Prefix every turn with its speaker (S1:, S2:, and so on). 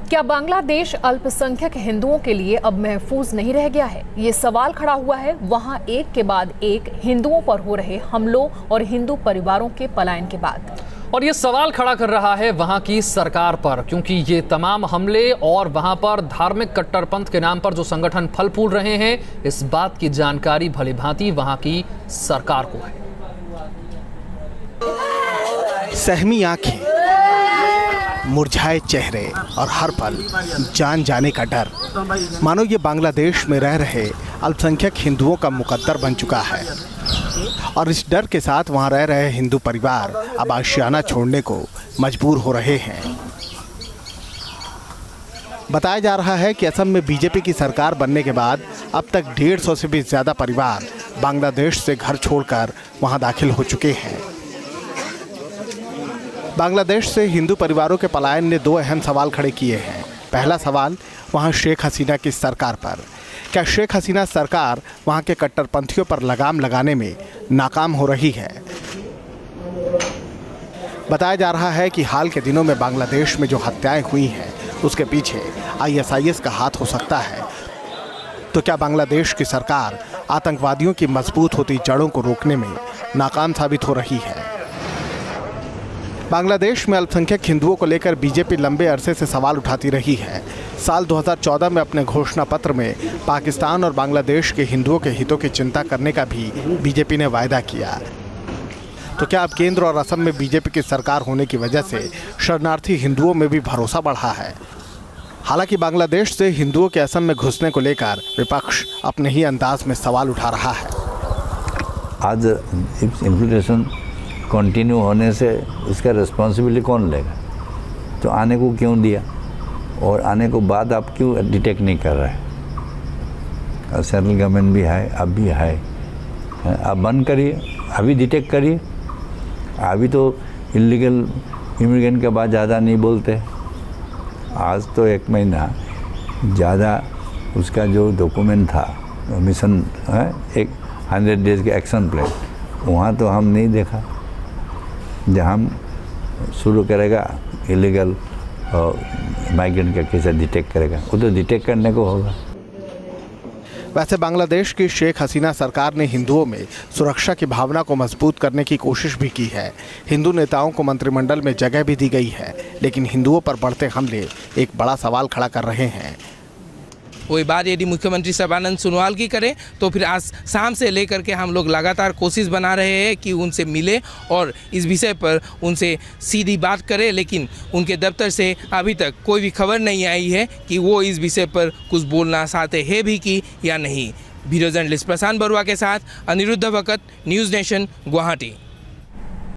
S1: क्या बांग्लादेश अल्पसंख्यक हिंदुओं के लिए अब महफूज नहीं रह गया है? ये सवाल खड़ा हुआ है वहां एक के बाद एक हिंदुओं पर हो रहे हमलों और हिंदू परिवारों के पलायन के बाद।
S2: और ये सवाल खड़ा कर रहा है वहां की सरकार पर, क्योंकि ये तमाम हमले और वहां पर धार्मिक कट्टरपंथ के नाम पर जो संगठन फल फूल रहे हैं, इस बात की जानकारी भलीभांति वहां की सरकार को है।
S3: सहमी आंखें, मुरझाए चेहरे और हर पल जान जाने का डर, मानो ये बांग्लादेश में रह रहे अल्पसंख्यक हिंदुओं का मुकद्दर बन चुका है। और इस डर के साथ वहां रह रहे हिंदू परिवार अब आशियाना छोड़ने को मजबूर हो रहे हैं। बताया जा रहा है कि असम में बीजेपी की सरकार बनने के बाद अब तक 150 से भी ज़्यादा परिवार बांग्लादेश से घर छोड़कर वहां दाखिल हो चुके हैं। बांग्लादेश से हिंदू परिवारों के पलायन ने दो अहम सवाल खड़े किए हैं। पहला सवाल वहां शेख हसीना की सरकार पर। क्या शेख हसीना सरकार वहां के कट्टरपंथियों पर लगाम लगाने में नाकाम हो रही है? बताया जा रहा है कि हाल के दिनों में बांग्लादेश में जो हत्याएं हुई हैं उसके पीछे ISIS का हाथ हो सकता है। तो क्या बांग्लादेश की सरकार आतंकवादियों की मजबूत होती जड़ों को रोकने में नाकाम साबित हो रही है? बांग्लादेश में अल्पसंख्यक हिंदुओं को लेकर बीजेपी लंबे अरसे से सवाल उठाती रही है। साल 2014 में अपने घोषणा पत्र में पाकिस्तान और बांग्लादेश के हिंदुओं के हितों की चिंता करने का भी बीजेपी ने वायदा किया। तो क्या अब केंद्र और असम में बीजेपी की सरकार होने की वजह से शरणार्थी हिंदुओं में भी भरोसा बढ़ा है? हालांकि बांग्लादेश से हिंदुओं के असम में घुसने को लेकर विपक्ष अपने ही अंदाज में सवाल उठा रहा है।
S4: आज इन्फिल्ट्रेशन कंटिन्यू होने से उसका रिस्पॉन्सिबिलिटी कौन लेगा? तो आने को क्यों दिया और आने को बाद आप क्यों डिटेक्ट नहीं कर रहे? सेंट्रल गवर्नमेंट भी है, अब भी है, आप बंद करिए, अभी डिटेक्ट करिए। अभी तो इलीगल इमिग्रेंट के बाद ज़्यादा नहीं बोलते। आज तो 1 महीना ज़्यादा उसका जो डॉक्यूमेंट था मिशन है, एक 100 डेज के एक्शन प्लान, वहाँ तो हम नहीं देखा। जहाँ हम शुरू करेगा इलीगल और माइग्रेंट का कैसे डिटेक्ट करेगा, वो तो डिटेक्ट करने को होगा।
S3: वैसे बांग्लादेश की शेख हसीना सरकार ने हिंदुओं में सुरक्षा की भावना को मजबूत करने की कोशिश भी की है। हिंदू नेताओं को मंत्रिमंडल में जगह भी दी गई है, लेकिन हिंदुओं पर बढ़ते हमले एक बड़ा सवाल खड़ा कर रहे हैं।
S5: वही बात यदि मुख्यमंत्री सर्बानंद सोनोवाल की करें तो फिर आज शाम से लेकर के हम लोग लगातार कोशिश बना रहे हैं कि उनसे मिले और इस विषय पर उनसे सीधी बात करें, लेकिन उनके दफ्तर से अभी तक कोई भी खबर नहीं आई है कि वो इस विषय पर कुछ बोलना चाहते हैं भी कि या नहीं। वीडियो जर्नलिस्ट प्रशांत बरुआ के साथ अनिरुद्ध भगत, न्यूज़ नेशन, गुवाहाटी।